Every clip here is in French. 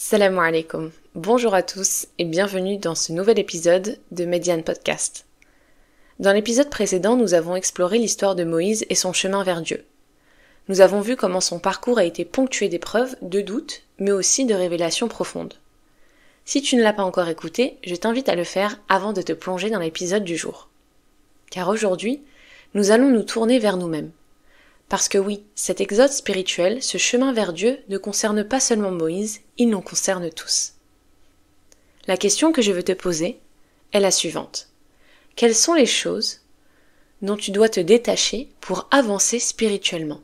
Salam alaikum. Bonjour à tous et bienvenue dans ce nouvel épisode de Median Podcast. Dans l'épisode précédent, nous avons exploré l'histoire de Moïse et son chemin vers Dieu. Nous avons vu comment son parcours a été ponctué d'épreuves, de doutes, mais aussi de révélations profondes. Si tu ne l'as pas encore écouté, je t'invite à le faire avant de te plonger dans l'épisode du jour. Car aujourd'hui, nous allons nous tourner vers nous-mêmes. Parce que oui, cet exode spirituel, ce chemin vers Dieu, ne concerne pas seulement Moïse, il nous concerne tous. La question que je veux te poser est la suivante. Quelles sont les choses dont tu dois te détacher pour avancer spirituellement?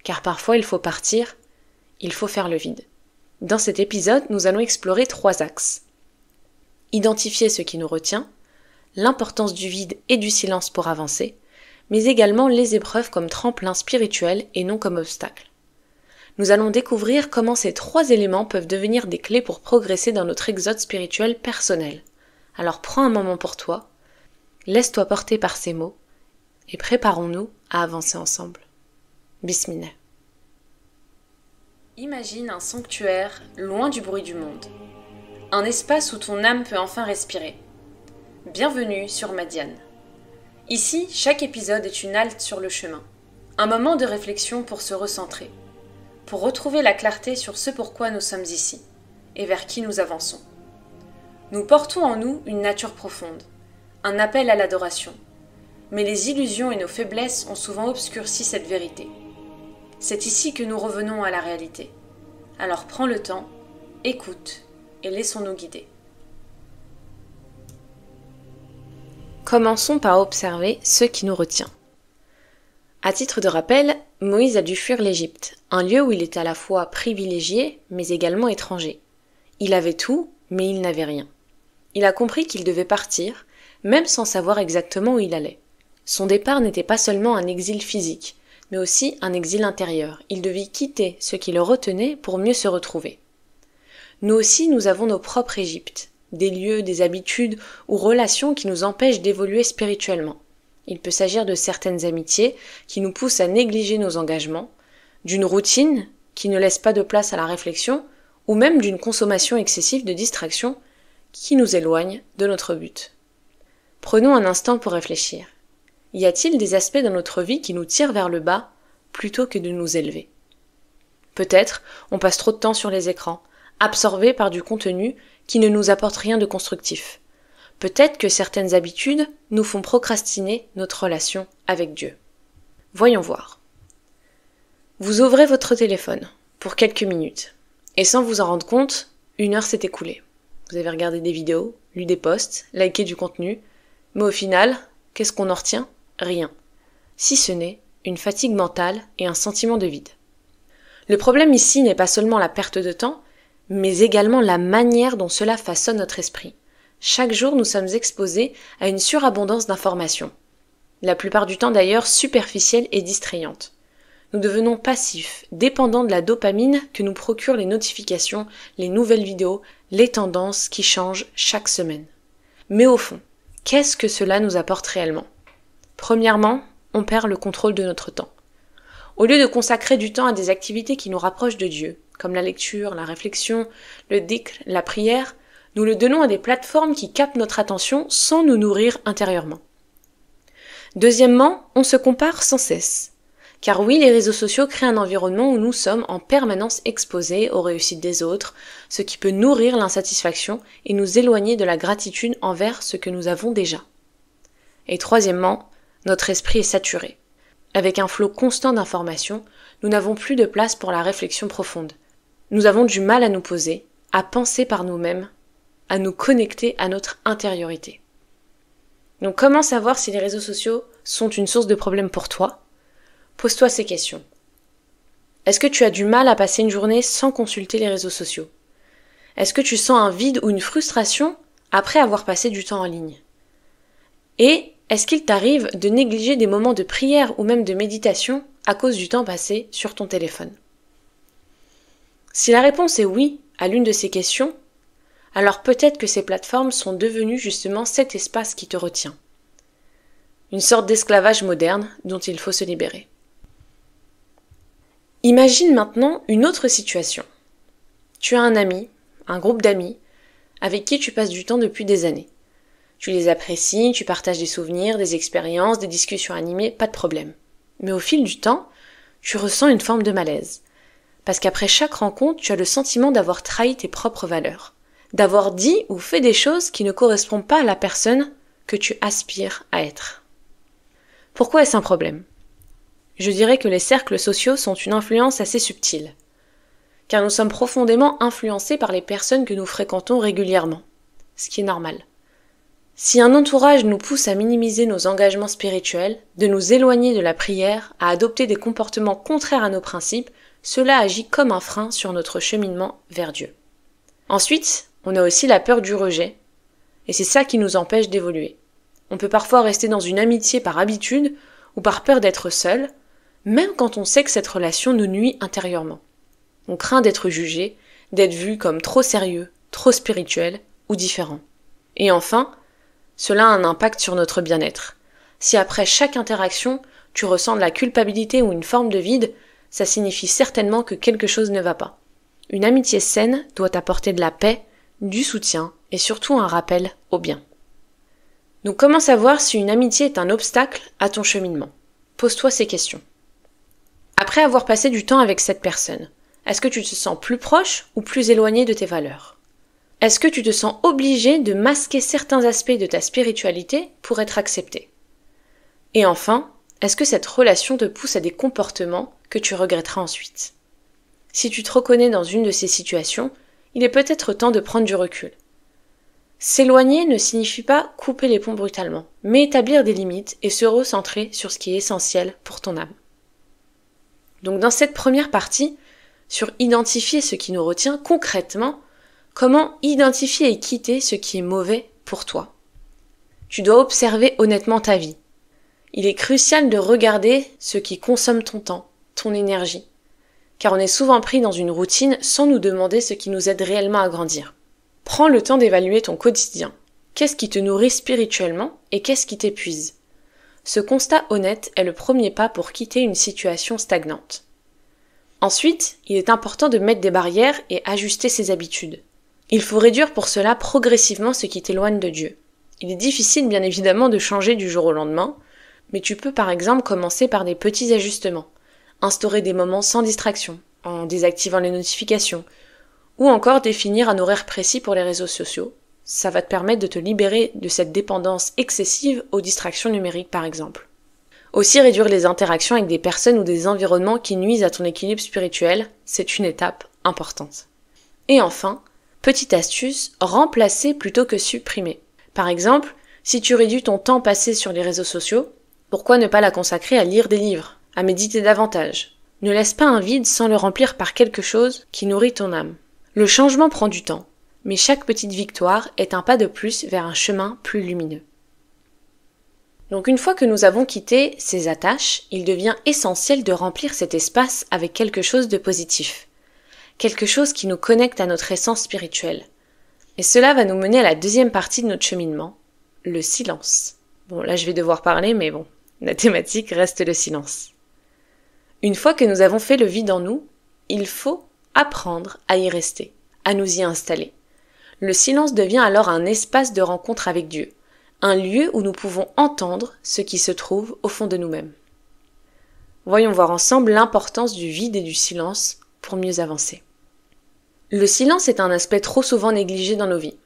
Car parfois il faut partir, il faut faire le vide. Dans cet épisode, nous allons explorer 3 axes. Identifier ce qui nous retient, l'importance du vide et du silence pour avancer, mais également les épreuves comme tremplin spirituel et non comme obstacle. Nous allons découvrir comment ces 3 éléments peuvent devenir des clés pour progresser dans notre exode spirituel personnel. Alors prends un moment pour toi, laisse-toi porter par ces mots et préparons-nous à avancer ensemble. Bismillah. Imagine un sanctuaire loin du bruit du monde. Un espace où ton âme peut enfin respirer. Bienvenue sur Median. Ici, chaque épisode est une halte sur le chemin. Un moment de réflexion pour se recentrer. Pour retrouver la clarté sur ce pourquoi nous sommes ici et vers qui nous avançons. Nous portons en nous une nature profonde, un appel à l'adoration. Mais les illusions et nos faiblesses ont souvent obscurci cette vérité. C'est ici que nous revenons à la réalité. Alors prends le temps, écoute et laissons-nous guider. Commençons par observer ce qui nous retient. À titre de rappel, Moïse a dû fuir l'Égypte, un lieu où il était à la fois privilégié, mais également étranger. Il avait tout, mais il n'avait rien. Il a compris qu'il devait partir, même sans savoir exactement où il allait. Son départ n'était pas seulement un exil physique, mais aussi un exil intérieur. Il devait quitter ce qui le retenait pour mieux se retrouver. Nous aussi, nous avons nos propres Égyptes. Des lieux, des habitudes ou relations qui nous empêchent d'évoluer spirituellement. Il peut s'agir de certaines amitiés qui nous poussent à négliger nos engagements, d'une routine qui ne laisse pas de place à la réflexion, ou même d'une consommation excessive de distractions qui nous éloigne de notre but. Prenons un instant pour réfléchir. Y a-t-il des aspects dans notre vie qui nous tirent vers le bas plutôt que de nous élever? Peut-être on passe trop de temps sur les écrans, absorbés par du contenu qui ne nous apporte rien de constructif. Peut-être que certaines habitudes nous font procrastiner notre relation avec Dieu. Voyons voir. Vous ouvrez votre téléphone pour quelques minutes, et sans vous en rendre compte, 1 heure s'est écoulée. Vous avez regardé des vidéos, lu des posts, liké du contenu, mais au final, qu'est-ce qu'on en retient? Rien. Si ce n'est une fatigue mentale et un sentiment de vide. Le problème ici n'est pas seulement la perte de temps, mais également la manière dont cela façonne notre esprit. Chaque jour, nous sommes exposés à une surabondance d'informations. La plupart du temps d'ailleurs superficielles et distrayantes. Nous devenons passifs, dépendants de la dopamine que nous procurent les notifications, les nouvelles vidéos, les tendances qui changent chaque semaine. Mais au fond, qu'est-ce que cela nous apporte réellement? Premièrement, on perd le contrôle de notre temps. Au lieu de consacrer du temps à des activités qui nous rapprochent de Dieu, comme la lecture, la réflexion, le dhikr, la prière, nous le donnons à des plateformes qui captent notre attention sans nous nourrir intérieurement. Deuxièmement, on se compare sans cesse. Car oui, les réseaux sociaux créent un environnement où nous sommes en permanence exposés aux réussites des autres, ce qui peut nourrir l'insatisfaction et nous éloigner de la gratitude envers ce que nous avons déjà. Et troisièmement, notre esprit est saturé. Avec un flot constant d'informations, nous n'avons plus de place pour la réflexion profonde. Nous avons du mal à nous poser, à penser par nous-mêmes, à nous connecter à notre intériorité. Donc comment savoir si les réseaux sociaux sont une source de problème pour toi? Pose-toi ces questions. Est-ce que tu as du mal à passer une journée sans consulter les réseaux sociaux? Est-ce que tu sens un vide ou une frustration après avoir passé du temps en ligne? Et est-ce qu'il t'arrive de négliger des moments de prière ou même de méditation à cause du temps passé sur ton téléphone? Si la réponse est oui à l'une de ces questions, alors peut-être que ces plateformes sont devenues justement cet espace qui te retient. Une sorte d'esclavage moderne dont il faut se libérer. Imagine maintenant une autre situation. Tu as un ami, un groupe d'amis avec qui tu passes du temps depuis des années. Tu les apprécies, tu partages des souvenirs, des expériences, des discussions animées, pas de problème. Mais au fil du temps, tu ressens une forme de malaise. Parce qu'après chaque rencontre, tu as le sentiment d'avoir trahi tes propres valeurs, d'avoir dit ou fait des choses qui ne correspondent pas à la personne que tu aspires à être. Pourquoi est-ce un problème ? Je dirais que les cercles sociaux sont une influence assez subtile, car nous sommes profondément influencés par les personnes que nous fréquentons régulièrement, ce qui est normal. Si un entourage nous pousse à minimiser nos engagements spirituels, de nous éloigner de la prière, à adopter des comportements contraires à nos principes, cela agit comme un frein sur notre cheminement vers Dieu. Ensuite, on a aussi la peur du rejet, et c'est ça qui nous empêche d'évoluer. On peut parfois rester dans une amitié par habitude ou par peur d'être seul, même quand on sait que cette relation nous nuit intérieurement. On craint d'être jugé, d'être vu comme trop sérieux, trop spirituel ou différent. Et enfin, cela a un impact sur notre bien-être. Si après chaque interaction, tu ressens de la culpabilité ou une forme de vide, ça signifie certainement que quelque chose ne va pas. Une amitié saine doit apporter de la paix, du soutien et surtout un rappel au bien. Donc comment savoir si une amitié est un obstacle à ton cheminement ? Pose-toi ces questions. Après avoir passé du temps avec cette personne, est-ce que tu te sens plus proche ou plus éloigné de tes valeurs ? Est-ce que tu te sens obligé de masquer certains aspects de ta spiritualité pour être accepté ? Et enfin, est-ce que cette relation te pousse à des comportements que tu regretteras ensuite ? Si tu te reconnais dans une de ces situations, il est peut-être temps de prendre du recul. S'éloigner ne signifie pas couper les ponts brutalement, mais établir des limites et se recentrer sur ce qui est essentiel pour ton âme. Donc dans cette première partie, sur identifier ce qui nous retient concrètement, comment identifier et quitter ce qui est mauvais pour toi ? Tu dois observer honnêtement ta vie. Il est crucial de regarder ce qui consomme ton temps, ton énergie, car on est souvent pris dans une routine sans nous demander ce qui nous aide réellement à grandir. Prends le temps d'évaluer ton quotidien. Qu'est-ce qui te nourrit spirituellement et qu'est-ce qui t'épuise ? Ce constat honnête est le premier pas pour quitter une situation stagnante. Ensuite, il est important de mettre des barrières et ajuster ses habitudes. Il faut réduire pour cela progressivement ce qui t'éloigne de Dieu. Il est difficile bien évidemment de changer du jour au lendemain, mais tu peux par exemple commencer par des petits ajustements, instaurer des moments sans distraction, en désactivant les notifications, ou encore définir un horaire précis pour les réseaux sociaux. Ça va te permettre de te libérer de cette dépendance excessive aux distractions numériques par exemple. Aussi réduire les interactions avec des personnes ou des environnements qui nuisent à ton équilibre spirituel, c'est une étape importante. Et enfin, petite astuce, remplacer plutôt que supprimer. Par exemple, si tu réduis ton temps passé sur les réseaux sociaux, pourquoi ne pas la consacrer à lire des livres, à méditer davantage ? Ne laisse pas un vide sans le remplir par quelque chose qui nourrit ton âme. Le changement prend du temps, mais chaque petite victoire est un pas de plus vers un chemin plus lumineux. Donc une fois que nous avons quitté ces attaches, il devient essentiel de remplir cet espace avec quelque chose de positif. Quelque chose qui nous connecte à notre essence spirituelle. Et cela va nous mener à la deuxième partie de notre cheminement, le silence. Bon, là je vais devoir parler, mais bon, la thématique reste le silence. Une fois que nous avons fait le vide en nous, il faut apprendre à y rester, à nous y installer. Le silence devient alors un espace de rencontre avec Dieu, un lieu où nous pouvons entendre ce qui se trouve au fond de nous-mêmes. Voyons voir ensemble l'importance du vide et du silence pour mieux avancer. Le silence est un aspect trop souvent négligé dans nos vies.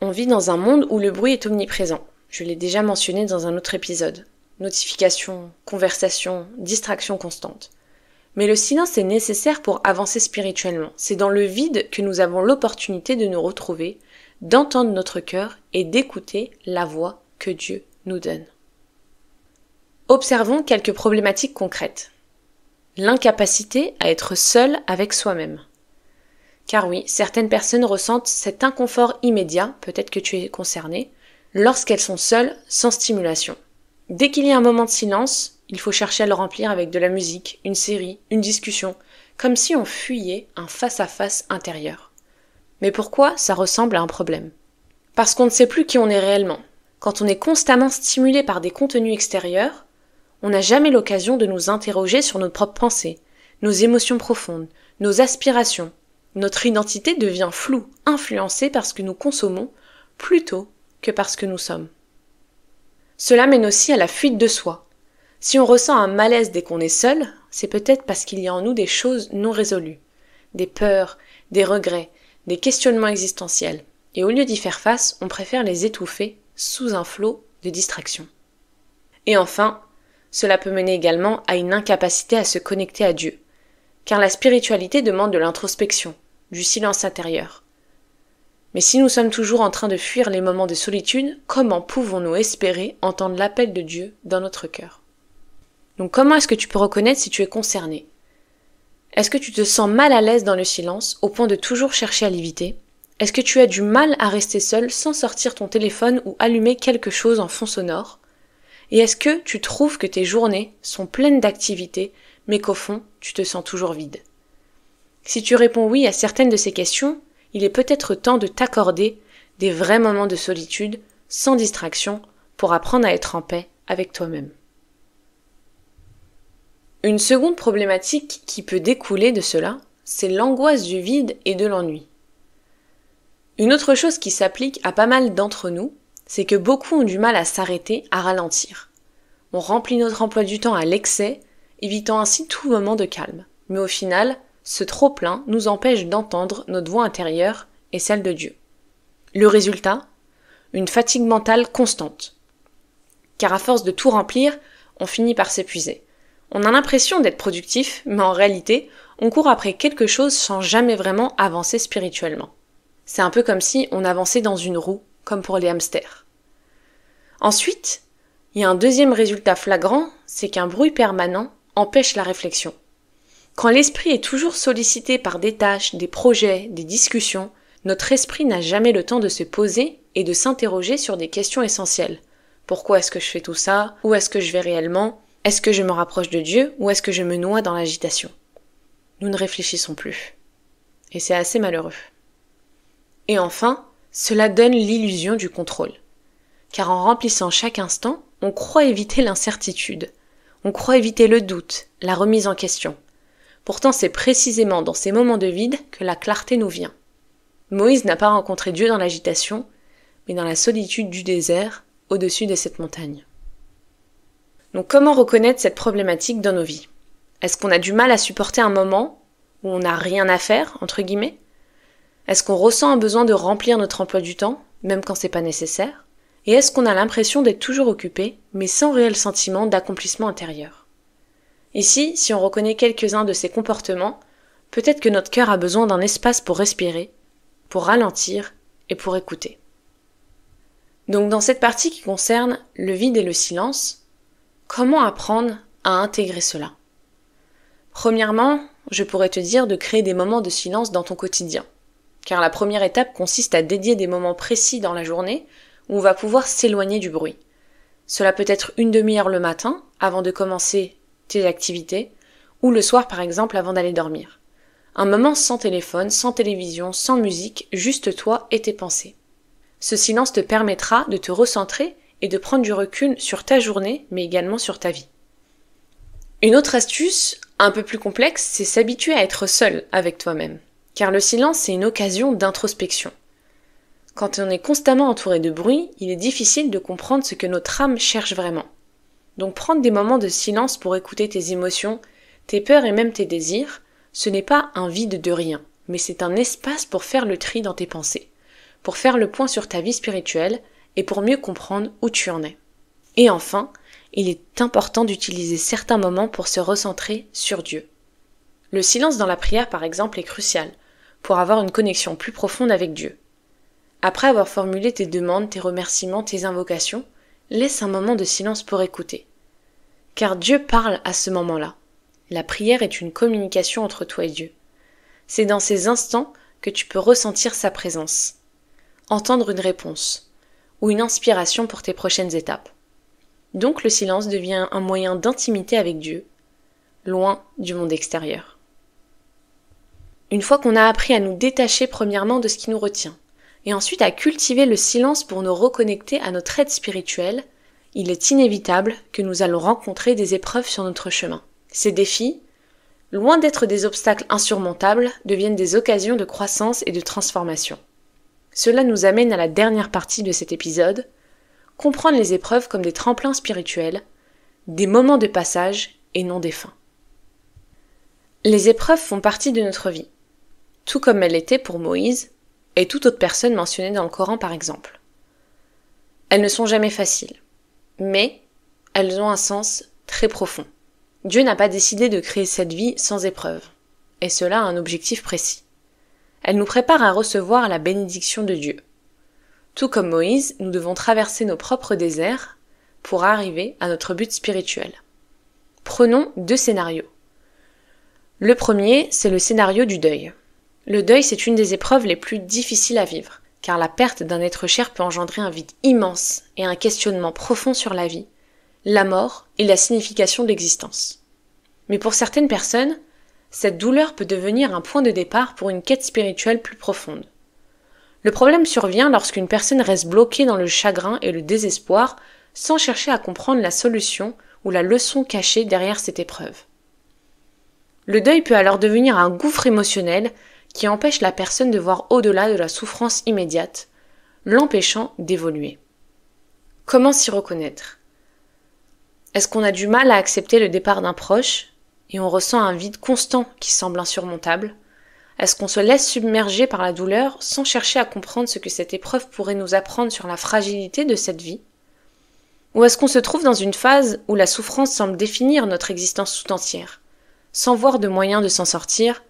On vit dans un monde où le bruit est omniprésent. Je l'ai déjà mentionné dans un autre épisode. Notifications, conversations, distractions constantes. Mais le silence est nécessaire pour avancer spirituellement. C'est dans le vide que nous avons l'opportunité de nous retrouver, d'entendre notre cœur et d'écouter la voix que Dieu nous donne. Observons quelques problématiques concrètes. L'incapacité à être seul avec soi-même. Car oui, certaines personnes ressentent cet inconfort immédiat, peut-être que tu es concerné, lorsqu'elles sont seules, sans stimulation. Dès qu'il y a un moment de silence, il faut chercher à le remplir avec de la musique, une série, une discussion, comme si on fuyait un face-à-face intérieur. Mais pourquoi ça ressemble à un problème ? Parce qu'on ne sait plus qui on est réellement. Quand on est constamment stimulé par des contenus extérieurs, on n'a jamais l'occasion de nous interroger sur nos propres pensées, nos émotions profondes, nos aspirations, notre identité devient floue, influencée par ce que nous consommons, plutôt que par ce que nous sommes. Cela mène aussi à la fuite de soi. Si on ressent un malaise dès qu'on est seul, c'est peut-être parce qu'il y a en nous des choses non résolues, des peurs, des regrets, des questionnements existentiels. Et au lieu d'y faire face, on préfère les étouffer sous un flot de distractions. Et enfin, cela peut mener également à une incapacité à se connecter à Dieu, car la spiritualité demande de l'introspection, du silence intérieur. Mais si nous sommes toujours en train de fuir les moments de solitude, comment pouvons-nous espérer entendre l'appel de Dieu dans notre cœur ? Donc comment est-ce que tu peux reconnaître si tu es concerné ? Est-ce que tu te sens mal à l'aise dans le silence, au point de toujours chercher à l'éviter ? Est-ce que tu as du mal à rester seul sans sortir ton téléphone ou allumer quelque chose en fond sonore ? Et est-ce que tu trouves que tes journées sont pleines d'activités, mais qu'au fond, tu te sens toujours vide ? Si tu réponds oui à certaines de ces questions, il est peut-être temps de t'accorder des vrais moments de solitude, sans distraction, pour apprendre à être en paix avec toi-même. Une seconde problématique qui peut découler de cela, c'est l'angoisse du vide et de l'ennui. Une autre chose qui s'applique à pas mal d'entre nous, c'est que beaucoup ont du mal à s'arrêter, à ralentir. On remplit notre emploi du temps à l'excès, évitant ainsi tout moment de calme. Mais au final, ce trop-plein nous empêche d'entendre notre voix intérieure et celle de Dieu. Le résultat ? Une fatigue mentale constante. Car à force de tout remplir, on finit par s'épuiser. On a l'impression d'être productif, mais en réalité, on court après quelque chose sans jamais vraiment avancer spirituellement. C'est un peu comme si on avançait dans une roue, comme pour les hamsters. Ensuite, il y a un deuxième résultat flagrant, c'est qu'un bruit permanent empêche la réflexion. Quand l'esprit est toujours sollicité par des tâches, des projets, des discussions, notre esprit n'a jamais le temps de se poser et de s'interroger sur des questions essentielles. Pourquoi est-ce que je fais tout ça ? Où est-ce que je vais réellement ? Est-ce que je me rapproche de Dieu ou est-ce que je me noie dans l'agitation ? Nous ne réfléchissons plus. Et c'est assez malheureux. Et enfin, cela donne l'illusion du contrôle. Car en remplissant chaque instant, on croit éviter l'incertitude. On croit éviter le doute, la remise en question. Pourtant, c'est précisément dans ces moments de vide que la clarté nous vient. Moïse n'a pas rencontré Dieu dans l'agitation, mais dans la solitude du désert, au-dessus de cette montagne. Donc comment reconnaître cette problématique dans nos vies ? Est-ce qu'on a du mal à supporter un moment où on n'a rien à faire, entre guillemets ? Est-ce qu'on ressent un besoin de remplir notre emploi du temps, même quand c'est pas nécessaire ? Et est-ce qu'on a l'impression d'être toujours occupé, mais sans réel sentiment d'accomplissement intérieur ? Ici, si on reconnaît quelques-uns de ces comportements, peut-être que notre cœur a besoin d'un espace pour respirer, pour ralentir et pour écouter. Donc dans cette partie qui concerne le vide et le silence, comment apprendre à intégrer cela ? Premièrement, je pourrais te dire de créer des moments de silence dans ton quotidien. Car la première étape consiste à dédier des moments précis dans la journée où on va pouvoir s'éloigner du bruit. Cela peut être une demi-heure le matin, avant de commencer tes activités, ou le soir par exemple avant d'aller dormir. Un moment sans téléphone, sans télévision, sans musique, juste toi et tes pensées. Ce silence te permettra de te recentrer et de prendre du recul sur ta journée, mais également sur ta vie. Une autre astuce, un peu plus complexe, c'est s'habituer à être seul avec toi-même. Car le silence, c'est une occasion d'introspection. Quand on est constamment entouré de bruit, il est difficile de comprendre ce que notre âme cherche vraiment. Donc prendre des moments de silence pour écouter tes émotions, tes peurs et même tes désirs, ce n'est pas un vide de rien, mais c'est un espace pour faire le tri dans tes pensées, pour faire le point sur ta vie spirituelle et pour mieux comprendre où tu en es. Et enfin, il est important d'utiliser certains moments pour se recentrer sur Dieu. Le silence dans la prière, par exemple, est crucial pour avoir une connexion plus profonde avec Dieu. Après avoir formulé tes demandes, tes remerciements, tes invocations, laisse un moment de silence pour écouter. Car Dieu parle à ce moment-là. La prière est une communication entre toi et Dieu. C'est dans ces instants que tu peux ressentir sa présence, entendre une réponse ou une inspiration pour tes prochaines étapes. Donc le silence devient un moyen d'intimité avec Dieu, loin du monde extérieur. Une fois qu'on a appris à nous détacher premièrement de ce qui nous retient, et ensuite à cultiver le silence pour nous reconnecter à notre aide spirituelle, il est inévitable que nous allons rencontrer des épreuves sur notre chemin. Ces défis, loin d'être des obstacles insurmontables, deviennent des occasions de croissance et de transformation. Cela nous amène à la dernière partie de cet épisode, comprendre les épreuves comme des tremplins spirituels, des moments de passage et non des fins. Les épreuves font partie de notre vie, tout comme elles l'étaient pour Moïse et toute autre personne mentionnée dans le Coran par exemple. Elles ne sont jamais faciles, mais elles ont un sens très profond. Dieu n'a pas décidé de créer cette vie sans épreuve, et cela a un objectif précis. Elle nous prépare à recevoir la bénédiction de Dieu. Tout comme Moïse, nous devons traverser nos propres déserts pour arriver à notre but spirituel. Prenons 2 scénarios. Le premier, c'est le scénario du deuil. Le deuil, c'est une des épreuves les plus difficiles à vivre, car la perte d'un être cher peut engendrer un vide immense et un questionnement profond sur la vie, la mort et la signification de l'existence. Mais pour certaines personnes, cette douleur peut devenir un point de départ pour une quête spirituelle plus profonde. Le problème survient lorsqu'une personne reste bloquée dans le chagrin et le désespoir sans chercher à comprendre la solution ou la leçon cachée derrière cette épreuve. Le deuil peut alors devenir un gouffre émotionnel qui empêche la personne de voir au-delà de la souffrance immédiate, l'empêchant d'évoluer. Comment s'y reconnaître ? Est-ce qu'on a du mal à accepter le départ d'un proche et on ressent un vide constant qui semble insurmontable ? Est-ce qu'on se laisse submerger par la douleur sans chercher à comprendre ce que cette épreuve pourrait nous apprendre sur la fragilité de cette vie ? Ou est-ce qu'on se trouve dans une phase où la souffrance semble définir notre existence tout entière, sans voir de moyen de s'en sortir,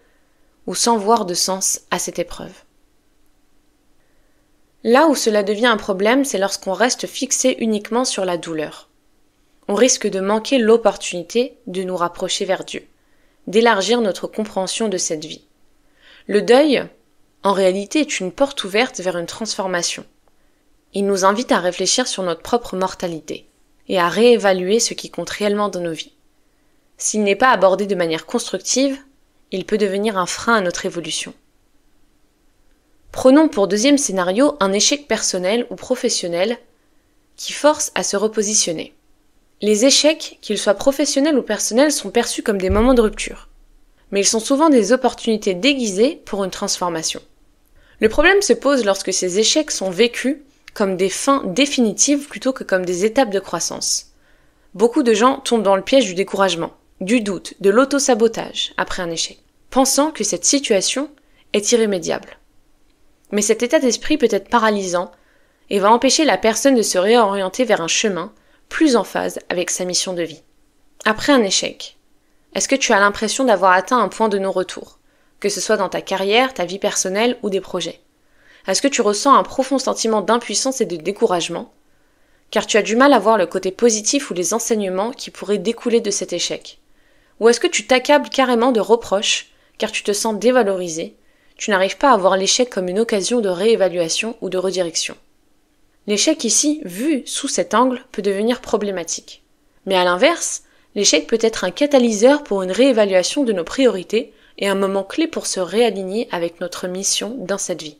ou sans voir de sens à cette épreuve ? Là où cela devient un problème, c'est lorsqu'on reste fixé uniquement sur la douleur. On risque de manquer l'opportunité de nous rapprocher vers Dieu, d'élargir notre compréhension de cette vie. Le deuil, en réalité, est une porte ouverte vers une transformation. Il nous invite à réfléchir sur notre propre mortalité et à réévaluer ce qui compte réellement dans nos vies. S'il n'est pas abordé de manière constructive, il peut devenir un frein à notre évolution. Prenons pour deuxième scénario un échec personnel ou professionnel qui force à se repositionner. Les échecs, qu'ils soient professionnels ou personnels, sont perçus comme des moments de rupture. Mais ils sont souvent des opportunités déguisées pour une transformation. Le problème se pose lorsque ces échecs sont vécus comme des fins définitives plutôt que comme des étapes de croissance. Beaucoup de gens tombent dans le piège du découragement, du doute, de l'auto-sabotage après un échec, pensant que cette situation est irrémédiable. Mais cet état d'esprit peut être paralysant et va empêcher la personne de se réorienter vers un chemin plus en phase avec sa mission de vie. Après un échec, est-ce que tu as l'impression d'avoir atteint un point de non-retour, que ce soit dans ta carrière, ta vie personnelle ou des projets ? Est-ce que tu ressens un profond sentiment d'impuissance et de découragement, car tu as du mal à voir le côté positif ou les enseignements qui pourraient découler de cet échec ? Ou est-ce que tu t'accables carrément de reproches, car tu te sens dévalorisé, tu n'arrives pas à voir l'échec comme une occasion de réévaluation ou de redirection ? L'échec ici, vu sous cet angle, peut devenir problématique. Mais à l'inverse, l'échec peut être un catalyseur pour une réévaluation de nos priorités et un moment clé pour se réaligner avec notre mission dans cette vie.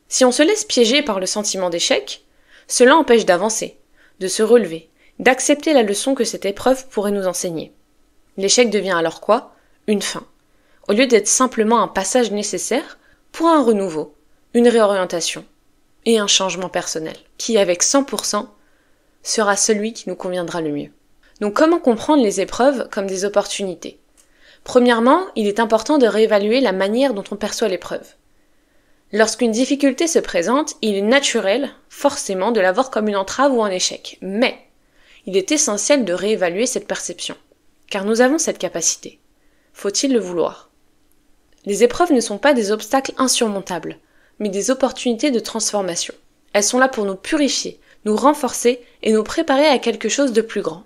Si on se laisse piéger par le sentiment d'échec, cela empêche d'avancer, de se relever, d'accepter la leçon que cette épreuve pourrait nous enseigner. L'échec devient alors quoi ? Une fin, au lieu d'être simplement un passage nécessaire pour un renouveau, une réorientation et un changement personnel, qui avec 100% sera celui qui nous conviendra le mieux. Donc comment comprendre les épreuves comme des opportunités ? Premièrement, il est important de réévaluer la manière dont on perçoit l'épreuve. Lorsqu'une difficulté se présente, il est naturel, forcément, de la voir comme une entrave ou un échec. Mais il est essentiel de réévaluer cette perception, car nous avons cette capacité. Faut-il le vouloir ? Les épreuves ne sont pas des obstacles insurmontables, mais des opportunités de transformation. Elles sont là pour nous purifier, nous renforcer et nous préparer à quelque chose de plus grand.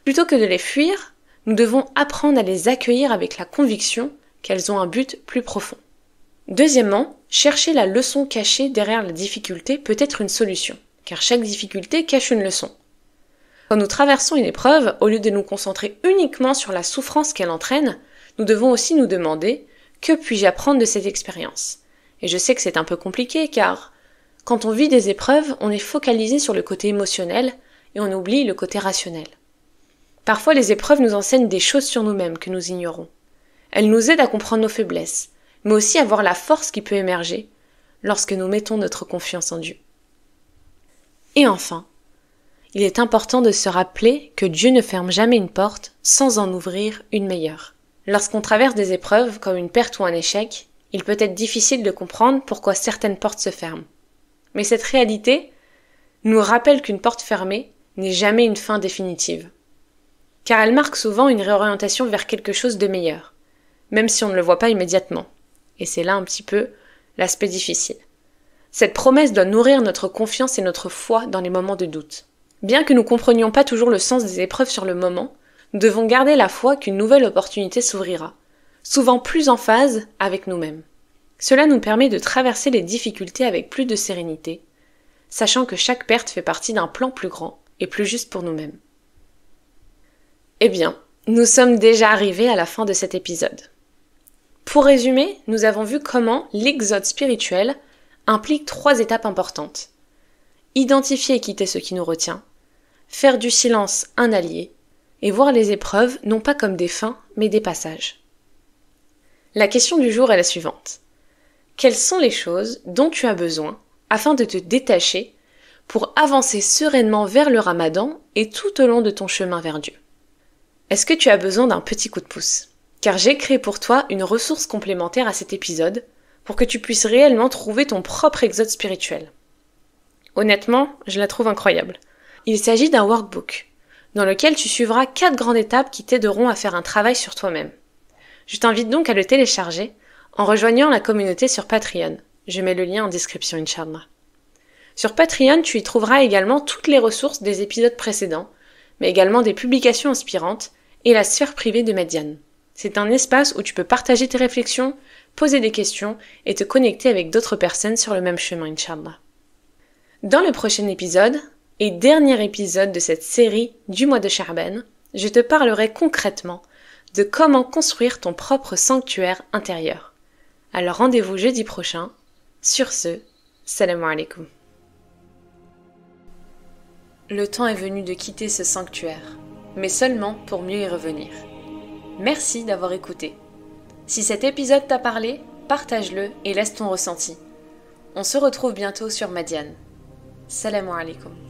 Plutôt que de les fuir, nous devons apprendre à les accueillir avec la conviction qu'elles ont un but plus profond. Deuxièmement, chercher la leçon cachée derrière la difficulté peut être une solution, car chaque difficulté cache une leçon. Quand nous traversons une épreuve, au lieu de nous concentrer uniquement sur la souffrance qu'elle entraîne, nous devons aussi nous demander « Que puis-je apprendre de cette expérience ?» Et je sais que c'est un peu compliqué car quand on vit des épreuves, on est focalisé sur le côté émotionnel et on oublie le côté rationnel. Parfois, les épreuves nous enseignent des choses sur nous-mêmes que nous ignorons. Elle nous aide à comprendre nos faiblesses, mais aussi à voir la force qui peut émerger lorsque nous mettons notre confiance en Dieu. Et enfin, il est important de se rappeler que Dieu ne ferme jamais une porte sans en ouvrir une meilleure. Lorsqu'on traverse des épreuves comme une perte ou un échec, il peut être difficile de comprendre pourquoi certaines portes se ferment. Mais cette réalité nous rappelle qu'une porte fermée n'est jamais une fin définitive. Car elle marque souvent une réorientation vers quelque chose de meilleur, même si on ne le voit pas immédiatement. Et c'est là un petit peu l'aspect difficile. Cette promesse doit nourrir notre confiance et notre foi dans les moments de doute. Bien que nous comprenions pas toujours le sens des épreuves sur le moment, nous devons garder la foi qu'une nouvelle opportunité s'ouvrira, souvent plus en phase avec nous-mêmes. Cela nous permet de traverser les difficultés avec plus de sérénité, sachant que chaque perte fait partie d'un plan plus grand et plus juste pour nous-mêmes. Eh bien, nous sommes déjà arrivés à la fin de cet épisode. Pour résumer, nous avons vu comment l'exode spirituel implique 3 étapes importantes. Identifier et quitter ce qui nous retient, faire du silence un allié, et voir les épreuves non pas comme des fins, mais des passages. La question du jour est la suivante. Quelles sont les choses dont tu as besoin afin de te détacher pour avancer sereinement vers le Ramadan et tout au long de ton chemin vers Dieu? Est-ce que tu as besoin d'un petit coup de pouce? Car j'ai créé pour toi une ressource complémentaire à cet épisode pour que tu puisses réellement trouver ton propre exode spirituel. Honnêtement, je la trouve incroyable. Il s'agit d'un workbook dans lequel tu suivras 4 grandes étapes qui t'aideront à faire un travail sur toi-même. Je t'invite donc à le télécharger en rejoignant la communauté sur Patreon. Je mets le lien en description, Inch'Allah. Sur Patreon, tu y trouveras également toutes les ressources des épisodes précédents, mais également des publications inspirantes et la sphère privée de Mediane. C'est un espace où tu peux partager tes réflexions, poser des questions et te connecter avec d'autres personnes sur le même chemin, Inch'Allah. Dans le prochain épisode, et dernier épisode de cette série du mois de Sha'ban, je te parlerai concrètement de comment construire ton propre sanctuaire intérieur. Alors rendez-vous jeudi prochain. Sur ce, salam alaikum. Le temps est venu de quitter ce sanctuaire, mais seulement pour mieux y revenir. Merci d'avoir écouté. Si cet épisode t'a parlé, partage-le et laisse ton ressenti. On se retrouve bientôt sur Mediane. Salam alaikum.